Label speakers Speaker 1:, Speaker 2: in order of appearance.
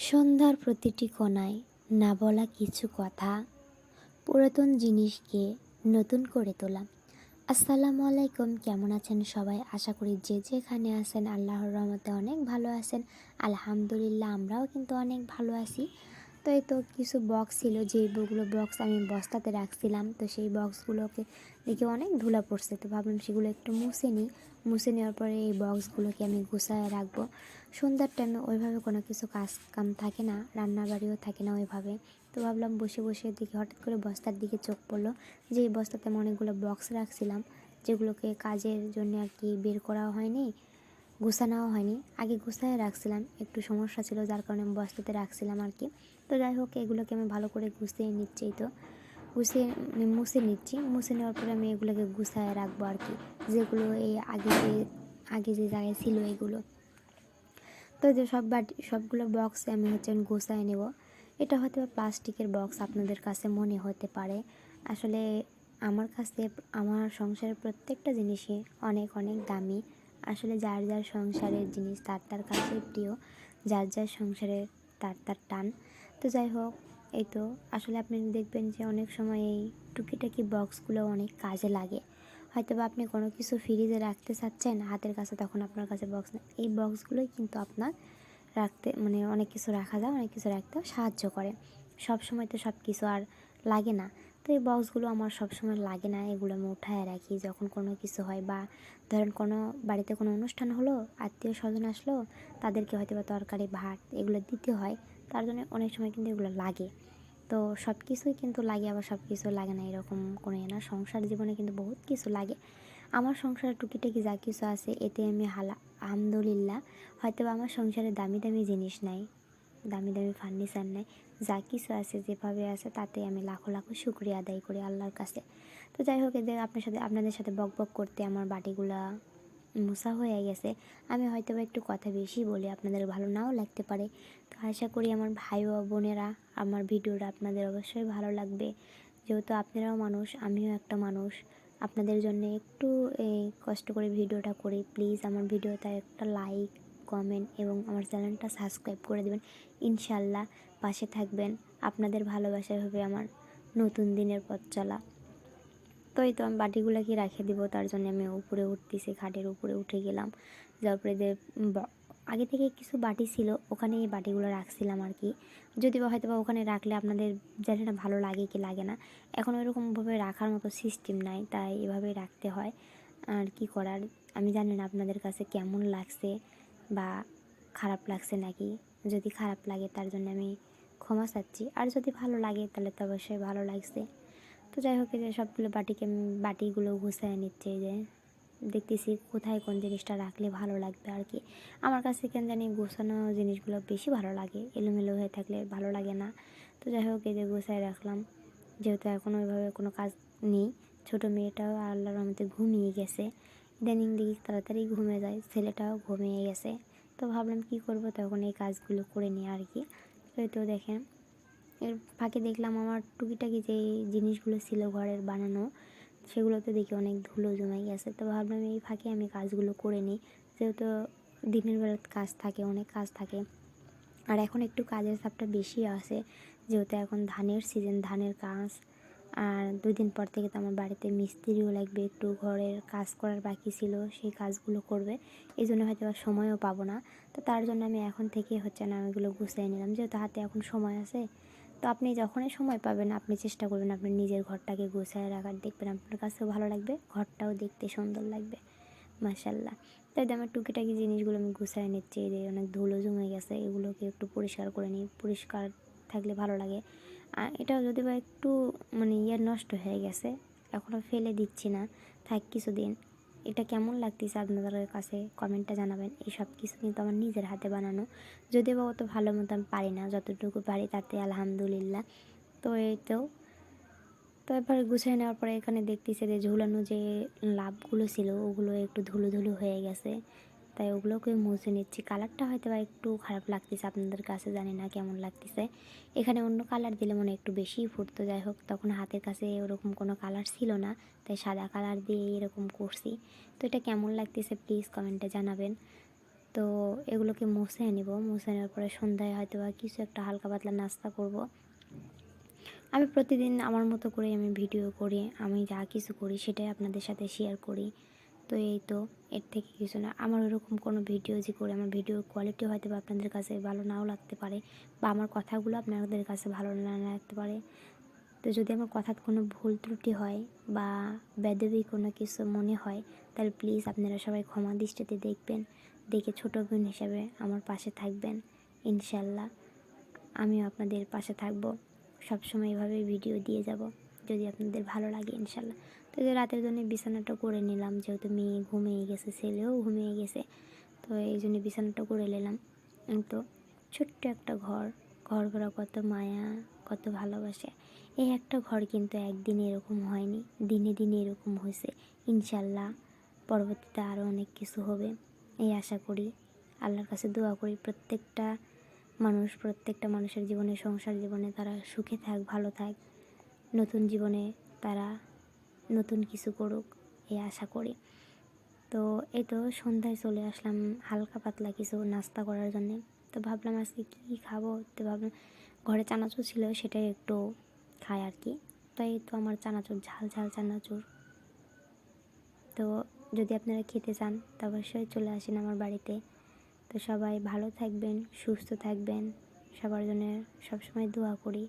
Speaker 1: সন্ধ্যার প্রতিটি কোণায় না বলা কিছু কথা, পুরাতন জিনিসকে নতুন করে তোলা। আসসালামু আলাইকুম, কেমন আছেন সবাই? আশা করি যে যেখানে আছেন আল্লাহর রহমতে অনেক ভালো আছেন। আলহামদুলিল্লাহ, আমরাও কিন্তু অনেক ভালো আছি। তো এই তো কিছু বক্স ছিল, যেগুলো বক্স আমি বস্তাতে রাখছিলাম, তো সেই বক্সগুলোকে দেখে অনেক ধুলা পড়ছে, তো ভাবলাম সেগুলো একটু মুছে নিই। মুছে নেওয়ার পরে এই বক্সগুলোকে আমি গুছায় রাখবো। সন্ধ্যার টাইমে ওইভাবে কোনো কিছু কাজ কাম থাকে না, রান্নাবাড়িও থাকে না ওইভাবে। তো ভাবলাম বসে বসে দেখি হঠাৎ করে বস্তার দিকে চোখ পড়লো, যে এই বস্তাতে আমি অনেকগুলো বক্স রাখছিলাম, যেগুলোকে কাজের জন্য আর কি বের করা হয়নি, গুছানোও হয়নি। আগে গুছায় রাখছিলাম, একটু সমস্যা ছিল যার কারণে আমি বস্তাতে রাখছিলাম আর কি। তো যাই হোক, এগুলোকে আমি ভালো করে গুছিয়ে নিচ্ছি। তো গুছিয়ে মুছে নিচ্ছি, মুছে নেওয়ার পরে আমি এগুলোকে গুছায় রাখবো আর কি, যেগুলো এই আগে যে জায়গায় ছিল এগুলো। তো যে সবগুলো বক্সে আমি গুছায় নেব। এটা হয়তো প্লাস্টিকের বক্স আপনাদের কাছে মনে হতে পারে, আসলে আমার কাছে আমার সংসারের প্রত্যেকটা জিনিসই অনেক অনেক দামি। আসলে যার যার সংসারের জিনিস তার তার কাছে প্রিয়, যার যার সংসারের তার তার টান। তো যাই হোক, এই তো আসলে আপনি দেখবেন যে অনেক সময় এই টুকিটাকি বক্সগুলো অনেক কাজে লাগে। হয়তো বা আপনি কোনো কিছু ফ্রিজে রাখতে চাচ্ছেন হাতের কাছে, তখন আপনার কাছে বক্স না, এই বক্সগুলোই কিন্তু আপনার রাখতে অনেক কিছু রাখা যায়, অনেক কিছু রাখতেও সাহায্য করে। সব সময় তো সব কিছু আর লাগে না। তো এই বক্সগুলো আমার সব সময় লাগে না, এগুলো আমি উঠায় রাখি যখন কোনো কিছু হয়, বা ধরেন কোনো বাড়িতে কোনো অনুষ্ঠান হলো, আত্মীয় স্বজন আসলো, তাদেরকে হয়তো বা তরকারি ভাত এগুলো দিতে হয়, তার জন্য অনেক সময় কিন্তু এগুলো লাগে। তো সব কিছুই কিন্তু লাগে, আবার সব কিছু লাগে না, এরকম কোনো না। সংসার জীবনে কিন্তু বহুত কিছু লাগে। আমার সংসারে টুকিটাকি যা কিছু আছে এতে আমি আলহামদুলিল্লাহ। হয়তো আমার সংসারে দামি দামি জিনিস নাই, দামি দামি ফার্নিচার নেই, যা কিছু আছে যেভাবে আছে তাতে আমি লাখো লাখো শুকরিয়া আদায় করি আল্লাহর কাছে। তো যাই হোক, এদের আপনাদের সাথে বক বক করতে আমার বাটিগুলা মোছা হয়ে গেছে। আমি হয়তো বা একটু কথা বেশি বলি, আপনাদের ভালো নাও লাগতে পারে। তো আশা করি আমার ভাই ও বোনেরা আমার ভিডিওটা আপনাদের অবশ্যই ভালো লাগবে, যেহেতু আপনারাও মানুষ, আমিও একটা মানুষ। আপনাদের জন্য একটু কষ্ট করে ভিডিওটা করি। প্লিজ আমার ভিডিওতে একটা লাইক, কমেন্ট এবং আমার চ্যানেলটা সাবস্ক্রাইব করে দেবেন। ইনশাল্লাহ পাশে থাকবেন। আপনাদের ভালোবাসায় হবে আমার নতুন দিনের পথ চলা। তো এই তো আমি বাটিগুলোকে রেখে দিব, তার জন্য আমি উপরে উঠতেছি, খাটের উপরে উঠে গেলাম। যাওয়ার পরে আগে থেকে কিছু বাটি ছিল, ওখানে এই বাটিগুলো রাখছিলাম আর কি। যদি বা হয়তো বা ওখানে রাখলে আপনাদের জানি না ভালো লাগে কি লাগে না, এখন ওইরকমভাবে রাখার মতো সিস্টেম নাই, তাই এভাবেই রাখতে হয়। আর কি করার, আমি জানি না আপনাদের কাছে কেমন লাগছে বা খারাপ লাগছে নাকি। যদি খারাপ লাগে তার জন্য আমি ক্ষমা চাচ্ছি, আর যদি ভালো লাগে তাহলে তো অবশ্যই ভালো লাগছে। তো যাই হোক, এই যে সবগুলো বাটিগুলো গুছিয়ে নিচ্ছে, এই যে দেখতেছি কোথায় কোন জিনিসটা রাখলে ভালো লাগবে আর কি। আমার কাছে কেন জানি গোছানো জিনিসগুলো বেশি ভালো লাগে, এলোমেলো হয়ে থাকলে ভালো লাগে না। তো যাই হোক, এই যে গুছিয়ে রাখলাম, যেহেতু এখন ওইভাবে কোনো কাজ নেই। ছোটো মেয়েটাও আল্লাহর রহমতে ঘুমিয়ে গেছে, ইদানিং দেখি তাড়াতাড়ি ঘুমিয়ে যায়, ছেলেটাও ঘুমিয়ে গেছে। তো ভাবলাম কি করব, তখন এই কাজগুলো করে নিই আর কি। তো দেখেন, এর ফাঁকে দেখলাম আমার টুকিটাকি যে জিনিসগুলো ছিল ঘরের বানানো, সেগুলোতে দেখি অনেক ধুলো জমে গেছে। তো ভাবলাম এই ফাঁকে আমি কাজগুলো করে নিই, যেহেতু দিনের বেলা কাজ থাকে, অনেক কাজ থাকে। আর এখন একটু কাজের চাপটা বেশি আছে, যেহেতু এখন ধানের সিজন, ধানের কাজ। আর 2 দিন পর থেকে তো আমার বাড়িতে মিস্ত্রিও লাগবে, একটু ঘরের কাজ করার বাকি ছিল, সেই কাজগুলো করবে। এই জন্য হয়তো আর সময়ও পাবো না। তো তার জন্য আমি এখন থেকে না ওইগুলো গুছিয়ে নিলাম, যেহেতু হাতে এখন সময় আছে। তো আপনি যখনই সময় পাবেন আপনি চেষ্টা করবেন আপনি নিজের ঘরটাকে গুছিয়ে রাখার, দেখবেন আপনার কাছেও ভালো লাগবে, ঘরটাও দেখতে সুন্দর লাগবে, মাশাল্লাহ। তাই আমার টুকিটাকি জিনিসগুলো আমি গুছিয়ে নিচ্ছি, এই যে অনেক ধুলো জমে গেছে, এগুলোকে একটু পরিষ্কার করে নিই, পরিষ্কার থাকলে ভালো লাগে। আর এটাও যদি বা একটু নষ্ট হয়ে গেছে, এখনও ফেলে দিচ্ছি না, থাক কিছুদিন। এটা কেমন লাগতেছে আপনাদের কাছে কমেন্টটা জানাবেন। এই সব কিছু কিন্তু আমার নিজের হাতে বানানো, যদিও বা অত ভালো মতো আমি পারি না, যতটুকু পারি তাতে আলহামদুলিল্লাহ। তো এই তো এবার গুছিয়ে নেওয়ার পরে এখানে দেখতেছি যে ঝুলানো যে লাভগুলো ছিল ওগুলো একটু ধুলো ধুলো হয়ে গেছে, তাই ওগুলোকে মুছে নিচ্ছি। কালারটা হয়তো বা একটু খারাপ লাগতেছে আপনাদের কাছে, জানি না কেমন লাগতেছে। এখানে অন্য কালার দিলে মনে একটু বেশিই ফুটতো। যাই হোক, তখন হাতের কাছে ওরকম কোনো কালার ছিল না, তাই সাদা কালার দিয়ে এরকম করছি। তো এটা কেমন লাগতেছে প্লিজ কমেন্টে জানাবেন। তো তো এগুলোকে মুছে নেব, মুছে নেওয়ার পরে সন্ধ্যায় হয়তো বা কিছু একটা হালকা পাতলা নাস্তা করব। আমি প্রতিদিন আমার মতো করে আমি ভিডিও করি, আমি যা কিছু করি সেটাই আপনাদের সাথে শেয়ার করি। তো এই তো, এর থেকে কিছু না। আমার ওরকম কোনো ভিডিও যে করে আমার ভিডিওর কোয়ালিটি হয়তো বা আপনাদের কাছে ভালো নাও লাগতে পারে, বা আমার কথাগুলো আপনাদের কাছে ভালো না লাগতে পারে। তো যদি আমার কথার কোনো ভুল ত্রুটি হয় বা বেদবি কোনো কিছু মনে হয়, তাহলে প্লিজ আপনারা সবাই ক্ষমা দৃষ্টিতে দেখবেন, দেখে ছোটো বোন হিসাবে আমার পাশে থাকবেন। ইনশাল্লাহ আমিও আপনাদের পাশে থাকবো, সবসময় এভাবে ভিডিও দিয়ে যাব যদি আপনাদের ভালো লাগে ইনশাল্লাহ। তো এই যে রাতের জন্য বিছানাটা করে নিলাম, যেহেতু মেয়ে ঘুমিয়ে গেছে, ছেলেও ঘুমিয়ে গেছে, তো এই জন্য বিছানাটা করে নিলাম। তো ছোট্ট একটা ঘর, ঘর ভরা কত মায়া, কত ভালোবাসা। এই একটা ঘর কিন্তু একদিনে এরকম হয়নি, দিনে দিনে এরকম হয়েছে। ইনশাল্লাহ পরবর্তীতে আরও অনেক কিছু হবে এই আশা করি। আল্লাহর কাছে দোয়া করি প্রত্যেকটা মানুষের জীবনে, সংসার জীবনে তারা সুখে থাক, ভালো থাক, নতুন জীবনে তারা নতুন কিছু করুক, এই আশা করি। তো এই তো সন্ধ্যায় চলে আসলাম হালকা পাতলা কিছু নাস্তা করার জন্যে। তো ভাবলাম আজকে কী খাবো, তো ভাবলাম ঘরে চানাচুর ছিল সেটাই একটু খাই আর কি। তাই তো আমার চানাচুর, ঝাল ঝাল চানাচুর। তো যদি আপনারা খেতে চান তা অবশ্যই চলে আসেন আমার বাড়িতে। তো সবাই ভালো থাকবেন, সুস্থ থাকবেন, সবার জন্য সবসময় দোয়া করি।